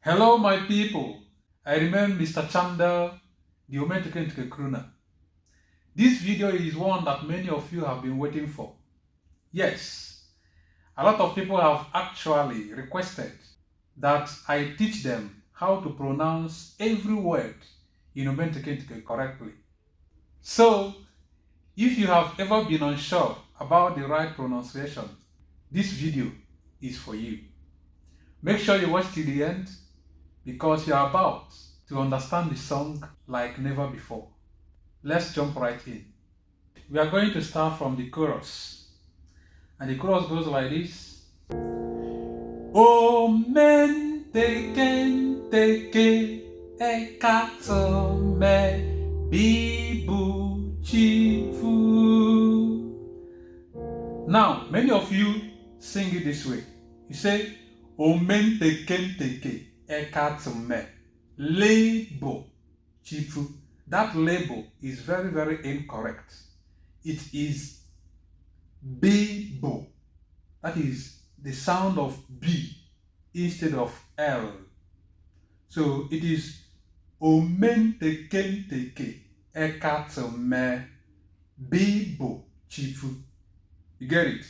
Hello, my people. I remain Mr. Chandel, the Omentekenteke crooner. This video is one that many of you have been waiting for. Yes, a lot of people have actually requested that I teach them how to pronounce every word in Omentekenteke correctly. So, if you have ever been unsure about the right pronunciation, this video is for you. Make sure you watch till the end because you are about to understand the song like never before. Let's jump right in. We are going to start from the chorus. And the chorus goes like this. Omentekenteke ekatome bibu chifu. Now, many of you sing it this way. You say, Omentekenteke ekatome label chifu. That label is very, very incorrect. It is Bibo. That is the sound of B instead of L. So it is Omentekenteke ekatome Bibo chifu. You get it?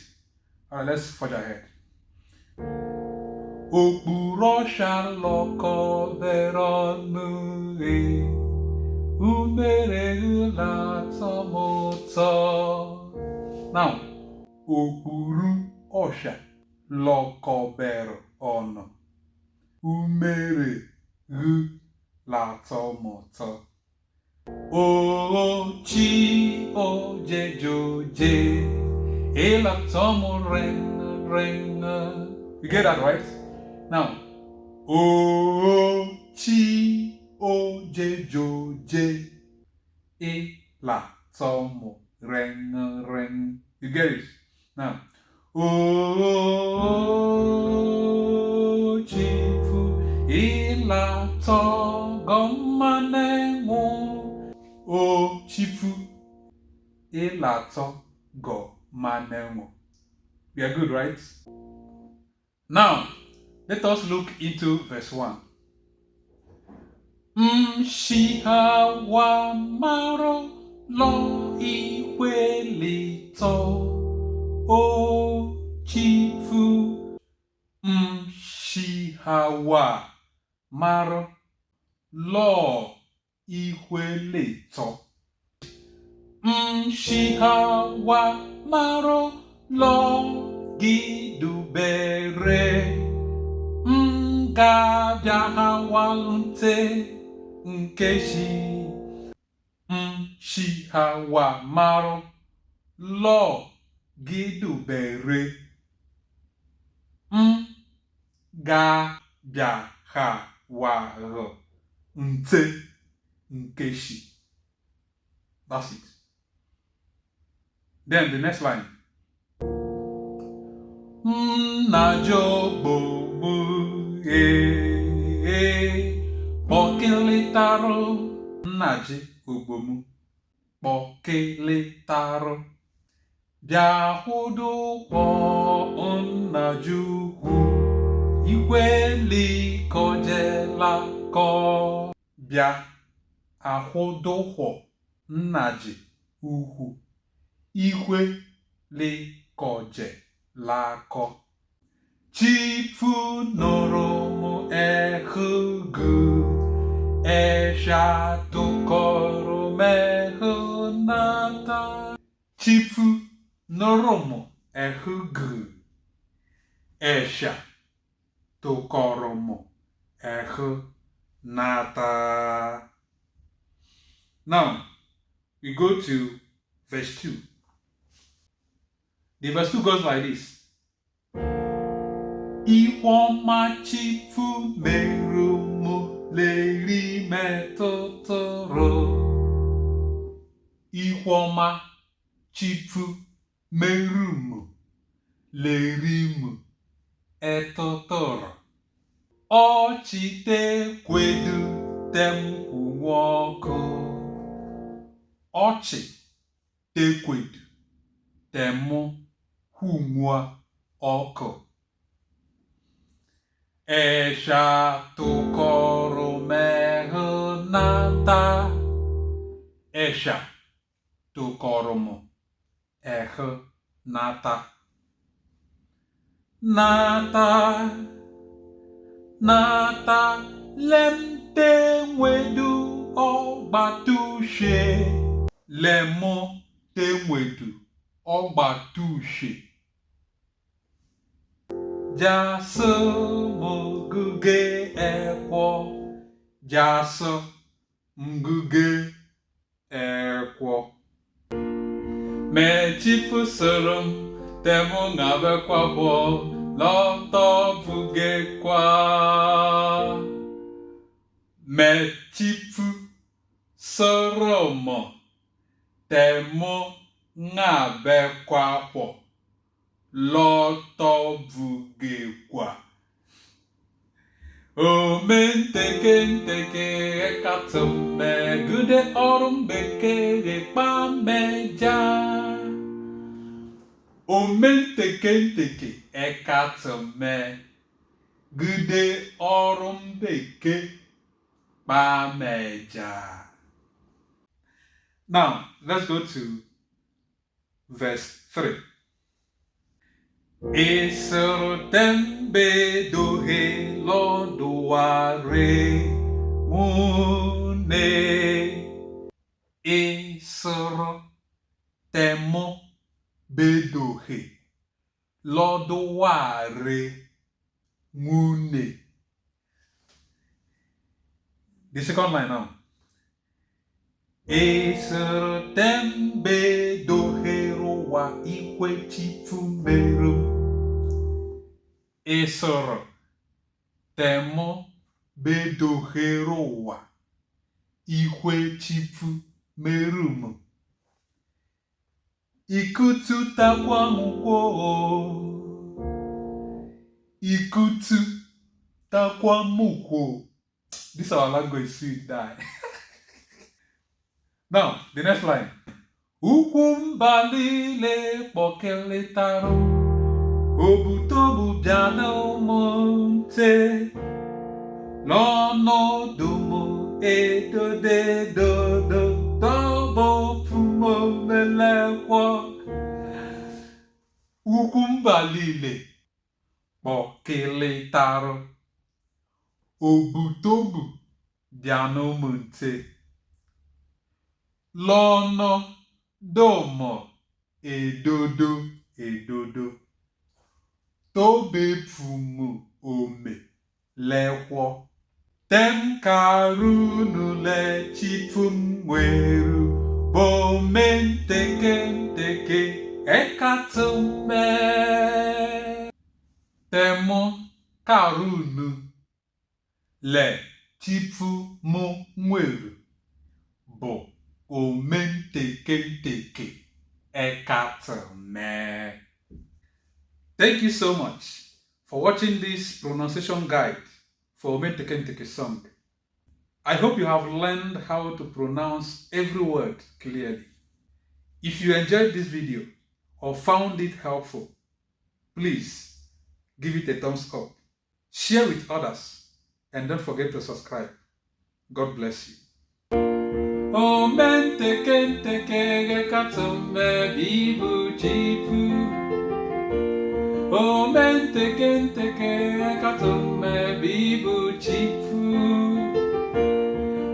Alright, let's forge ahead. Okpurosha loko veronu umere la tomoto. Now, okpuru osha lokobero ono umere la tomoto. O chi oje joje ela tomo renga. You get that right? Now, o chi oje joje ela tomo renga. You get it? Now, o chifu ela to gomanenwo. O chifu ela to gomanenwo. We are good, right? Now, let us look into verse 1. Mshihawa maro lo iwelito o chifu. Mshihawa maro lo iwelito. Mshihawa maro lo gidubere. Ngabịahawalute nkeshi. Mshihawa maro lo gidubere. Ngabịahawalute nkeshi. That's it. Then the next line. Najogbo kpọkịlịtarụ nnaji ogbomu kpọkịlịtarụ bịa hụdụkwọ nnaji ukwu ikwelikọjelakọ bịa ahụdụkwọ nnaji ukwu ikwelikọjelakọ. Chifu noromo ehugu esha tokoro mehunata. Chifu noromo ehugu esha tokoromo ehunata. Now we go to verse 2. The verse 2 goes like this. Iwoma chifu merumo leri metotoro. Iwoma chifu merumo lerimu etotoro. Ochite kwedu temku woko. Ochi tekwedu temu humwa oko. Esha tukoro mehnata. Esha tukoromo nata. Nata. Nata lemte wedu ogbatushe. Lemo temwedu ogbatushe. Jaso moguge ekwo. Jaso mguge ekwo. Me chifu sorum temu ngabe kwabo loto buge kwa. Me chifu sorum temu ngabe kwabo loto buge kwa. Omentekenteke ekatume gude orum bekere pameja. Omentekenteke ekatume gude orum beke pameja. Now let's go to verse 3. Isoro tembe dohe loduare mune. Isoro temo bedohe loduare mune. The second line now. Isoro tembe dohe rowa ikwe chifu meru. Esoro temo bedoherowa ikwe chifu merum. Ikutu takwamukwo. Ikutu takwamukwo. This our language sweet die. Now the next line. Ukwumbalile pokeletaru. Obutobu biano monte. No dumo edo de do tobo fumo melekwa. Ukwumbalile pokeletaru. Obutobu biano monte. Lono domo edodo. Tobe fumu ome lekwo. Tem karunu le chifum weru. Omentekenteke ekatume. Temo karunu le chifumu weru. Bo omentekenteke ekatume. Thank you so much for watching this pronunciation guide for Omentekenteke song. I hope you have learned how to pronounce every word clearly. If you enjoyed this video or found it helpful, please give it a thumbs up, share with others, and don't forget to subscribe. God bless you. Omentekenteke ekatume bibu chifu. Omentekenteke ekatume bibu chifu.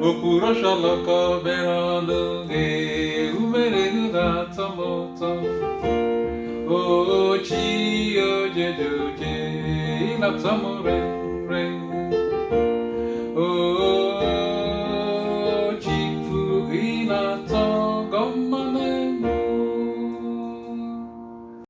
Okurosha loko beranunge umere nuda tomoto. Ochi ojedoje ila tomore re.